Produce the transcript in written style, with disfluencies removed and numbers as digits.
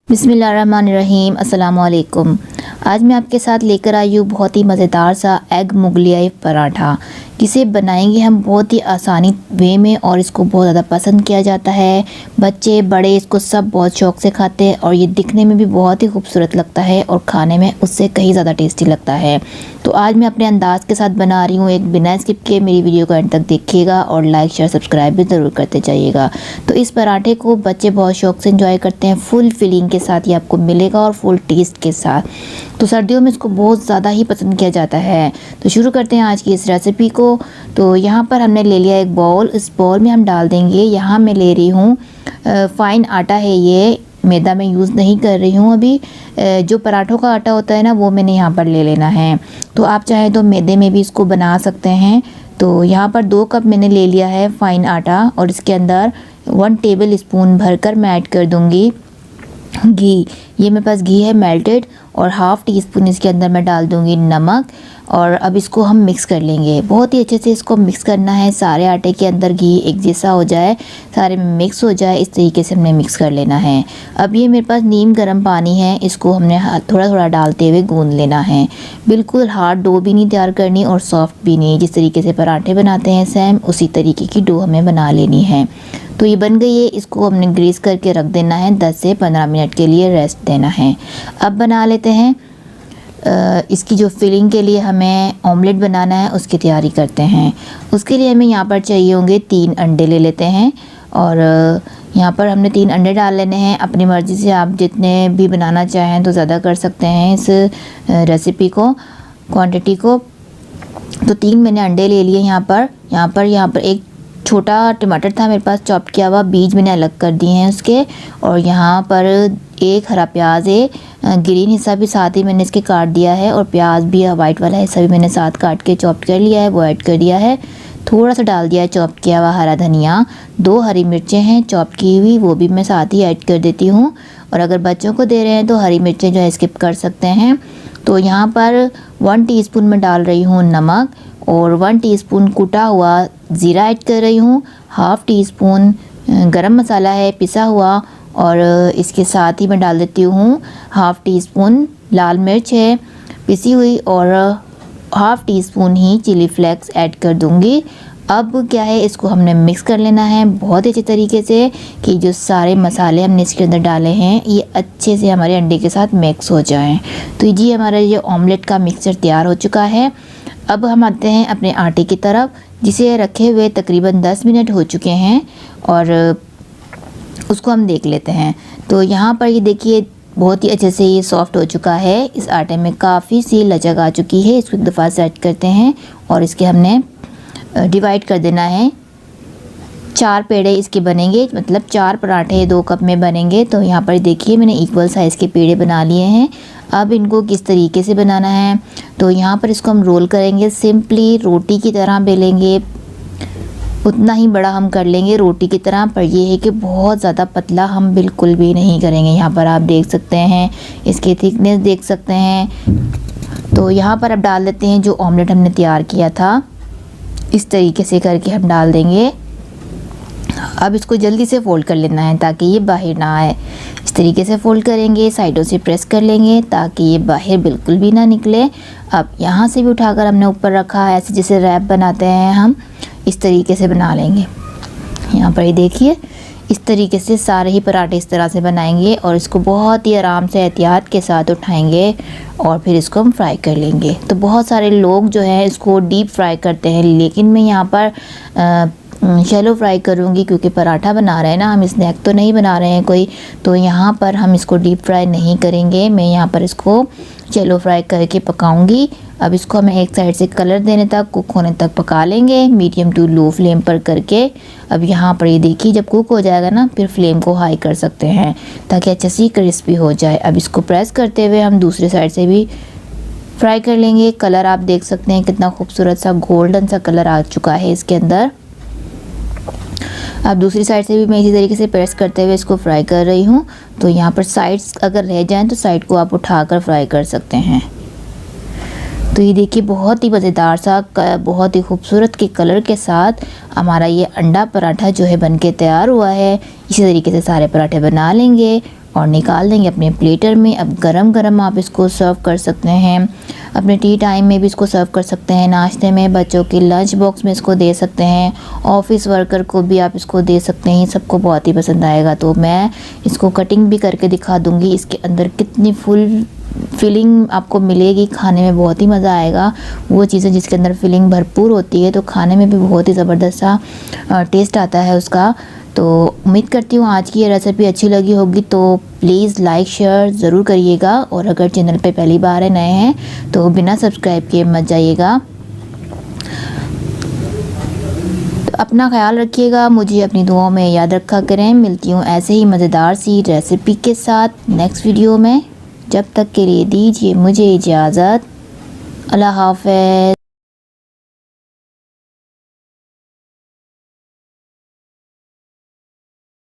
बिस्मिल्लाहिर्रहमानिर्रहीम अस्सलाम वालेकुम। आज मैं आपके साथ लेकर आई हूँ बहुत ही मज़ेदार सा एग मुगलियाई पराठा, जिसे बनाएंगे हम बहुत ही आसानी वे में और इसको बहुत ज़्यादा पसंद किया जाता है। बच्चे बड़े इसको सब बहुत शौक़ से खाते हैं और ये दिखने में भी बहुत ही खूबसूरत लगता है और खाने में उससे कहीं ज़्यादा टेस्टी लगता है। तो आज मैं अपने अंदाज़ के साथ बना रही हूँ, एक बिना स्किप के मेरी वीडियो को एंड तक देखिएगा और लाइक शेयर सब्सक्राइब भी ज़रूर करते जाइएगा। तो इस पराठे को बच्चे बहुत शौक़ से इंजॉय करते हैं, फुल फिलिंग के साथ ये आपको मिलेगा और फुल टेस्ट के साथ। तो सर्दियों में इसको बहुत ज़्यादा ही पसंद किया जाता है। तो शुरू करते हैं आज की इस रेसिपी को। तो यहाँ पर हमने ले लिया एक बाउल, इस बाउल में हम डाल देंगे, यहाँ मैं ले रही हूँ फ़ाइन आटा है, ये मैदा में यूज़ नहीं कर रही हूँ अभी। जो पराठों का आटा होता है ना, वो मैंने यहाँ पर ले लेना है। तो आप चाहें तो मैदे में भी इसको बना सकते हैं। तो यहाँ पर 2 कप मैंने ले लिया है फ़ाइन आटा और इसके अंदर 1 टेबल स्पून भरकर मैं ऐड कर दूँगी घी। ये मेरे पास घी है मेल्टेड और हाफ़ टी स्पून इसके अंदर मैं डाल दूँगी नमक। और अब इसको हम मिक्स कर लेंगे, बहुत ही अच्छे से इसको मिक्स करना है, सारे आटे के अंदर घी एक जैसा हो जाए, सारे में मिक्स हो जाए, इस तरीके से हमने मिक्स कर लेना है। अब ये मेरे पास नीम गर्म पानी है, इसको हमने थोड़ा थोड़ा डालते हुए गूंद लेना है। बिल्कुल हार्ड डो भी नहीं तैयार करनी और सॉफ्ट भी नहीं, जिस तरीके से पराठे बनाते हैं सेम उसी तरीके की डो हमें बना लेनी है। तो ये बन गई है, इसको हमने ग्रीस करके रख देना है, 10 से 15 मिनट के लिए रेस्ट देना है। अब बना लेते हैं इसकी जो फिलिंग के लिए हमें ऑमलेट बनाना है उसकी तैयारी करते हैं। उसके लिए हमें यहाँ पर चाहिए होंगे 3 अंडे ले लेते हैं और यहाँ पर हमने 3 अंडे डाल लेने हैं। अपनी मर्ज़ी से आप जितने भी बनाना चाहें तो ज़्यादा कर सकते हैं इस रेसिपी को, क्वांटिटी को। तो 3 मैंने अंडे ले लिए। यहाँ पर एक छोटा टमाटर था मेरे पास चॉप किया हुआ, बीज मैंने अलग कर दिए हैं उसके। और यहाँ पर एक हरा प्याज है, ग्रीन हिस्सा भी साथ ही मैंने इसके काट दिया है और प्याज भी वाइट वाला हिस्सा भी मैंने साथ काट के चॉप कर लिया है, वो ऐड कर दिया है। थोड़ा सा डाल दिया है चॉप किया हुआ हरा धनिया। 2 हरी मिर्चें हैं चॉप की हुई, वो भी मैं साथ ही ऐड कर देती हूँ। और अगर बच्चों को दे रहे हैं तो हरी मिर्चें जो है स्किप कर सकते हैं। तो यहाँ पर 1 टीस्पून मैं डाल रही हूँ नमक और 1 टीस्पून कुटा हुआ ज़ीरा ऐड कर रही हूँ। हाफ़ टी स्पून गरम मसाला है पिसा हुआ और इसके साथ ही मैं डाल देती हूँ हाफ़ टी स्पून लाल मिर्च है पिसी हुई और हाफ़ टी स्पून ही चिली फ्लेक्स ऐड कर दूँगी। अब क्या है, इसको हमने मिक्स कर लेना है बहुत ही अच्छे तरीके से कि जो सारे मसाले हमने इसके अंदर डाले हैं ये अच्छे से हमारे अंडे के साथ मिक्स हो जाएं। तो जी हमारा ये ऑमलेट का मिक्सचर तैयार हो चुका है। अब हम आते हैं अपने आटे की तरफ, जिसे रखे हुए तकरीबन 10 मिनट हो चुके हैं और उसको हम देख लेते हैं। तो यहाँ पर ये देखिए बहुत ही अच्छे से ये सॉफ़्ट हो चुका है, इस आटे में काफ़ी सी लचक आ चुकी है। इसको एक दफ़ा सेट करते हैं और इसके हमने डिवाइड कर देना है। 4 पेड़े इसके बनेंगे, मतलब 4 पराठे 2 कप में बनेंगे। तो यहाँ पर देखिए मैंने इक्वल साइज़ के पेड़े बना लिए हैं। अब इनको किस तरीके से बनाना है, तो यहाँ पर इसको हम रोल करेंगे, सिंपली रोटी की तरह बेलेंगे, उतना ही बड़ा हम कर लेंगे रोटी की तरह। पर यह है कि बहुत ज़्यादा पतला हम बिल्कुल भी नहीं करेंगे। यहाँ पर आप देख सकते हैं, इसकी थिकनेस देख सकते हैं। तो यहाँ पर अब डाल देते हैं जो ऑमलेट हमने तैयार किया था, इस तरीके से करके हम डाल देंगे। अब इसको जल्दी से फ़ोल्ड कर लेना है ताकि ये बाहर ना आए। इस तरीके से फ़ोल्ड करेंगे, साइडों से प्रेस कर लेंगे ताकि ये बाहर बिल्कुल भी ना निकले। अब यहाँ से भी उठाकर हमने ऊपर रखा है, ऐसे जैसे रैप बनाते हैं हम, इस तरीके से बना लेंगे। यहाँ पर ये देखिए इस तरीके से सारे ही पराठे इस तरह से बनाएंगे और इसको बहुत ही आराम से एहतियात के साथ उठाएंगे और फिर इसको हम फ्राई कर लेंगे। तो बहुत सारे लोग जो है इसको डीप फ्राई करते हैं, लेकिन मैं यहाँ पर शैलो फ्राई करूँगी क्योंकि पराठा बना रहे हैं ना हम, स्नैक तो नहीं बना रहे हैं कोई। तो यहाँ पर हम इसको डीप फ्राई नहीं करेंगे, मैं यहाँ पर इसको शैलो फ्राई करके पकाऊंगी। अब इसको हमें एक साइड से कलर देने तक, कुक होने तक पका लेंगे, मीडियम टू लो फ्लेम पर करके। अब यहाँ पर ये देखिए जब कुक हो जाएगा ना, फिर फ्लेम को हाई कर सकते हैं ताकि अच्छे से क्रिस्पी हो जाए। अब इसको प्रेस करते हुए हम दूसरी साइड से भी फ्राई कर लेंगे। कलर आप देख सकते हैं कितना खूबसूरत सा गोल्डन सा कलर आ चुका है इसके अंदर। अब दूसरी साइड से भी मैं इसी तरीके से प्रेस करते हुए इसको फ्राई कर रही हूँ। तो यहाँ पर साइड्स अगर रह जाएं तो साइड को आप उठाकर फ्राई कर सकते हैं। तो ये देखिए बहुत ही मज़ेदार सा, बहुत ही खूबसूरत के कलर के साथ हमारा ये अंडा पराठा जो है बनके तैयार हुआ है। इसी तरीके से सारे पराठे बना लेंगे और निकाल देंगे अपने प्लेटर में। अब गरम गरम आप इसको सर्व कर सकते हैं, अपने टी टाइम में भी इसको सर्व कर सकते हैं, नाश्ते में, बच्चों के लंच बॉक्स में इसको दे सकते हैं, ऑफिस वर्कर को भी आप इसको दे सकते हैं। सबको बहुत ही पसंद आएगा। तो मैं इसको कटिंग भी करके दिखा दूँगी, इसके अंदर कितनी फुल फीलिंग आपको मिलेगी, खाने में बहुत ही मज़ा आएगा। वो चीज़ें जिसके अंदर फीलिंग भरपूर होती है तो खाने में भी बहुत ही ज़बरदस्त सा टेस्ट आता है उसका। तो उम्मीद करती हूँ आज की ये रेसिपी अच्छी लगी होगी, तो प्लीज़ लाइक शेयर ज़रूर करिएगा। और अगर चैनल पे पहली बार है, नए हैं, तो बिना सब्सक्राइब किए मत जाइएगा। तो अपना ख्याल रखिएगा, मुझे अपनी दुआओं में याद रखा करें। मिलती हूँ ऐसे ही मज़ेदार सी रेसिपी के साथ नेक्स्ट वीडियो में। जब तक के लिए दीजिए मुझे इजाज़त। अल्लाह हाफ़िज़।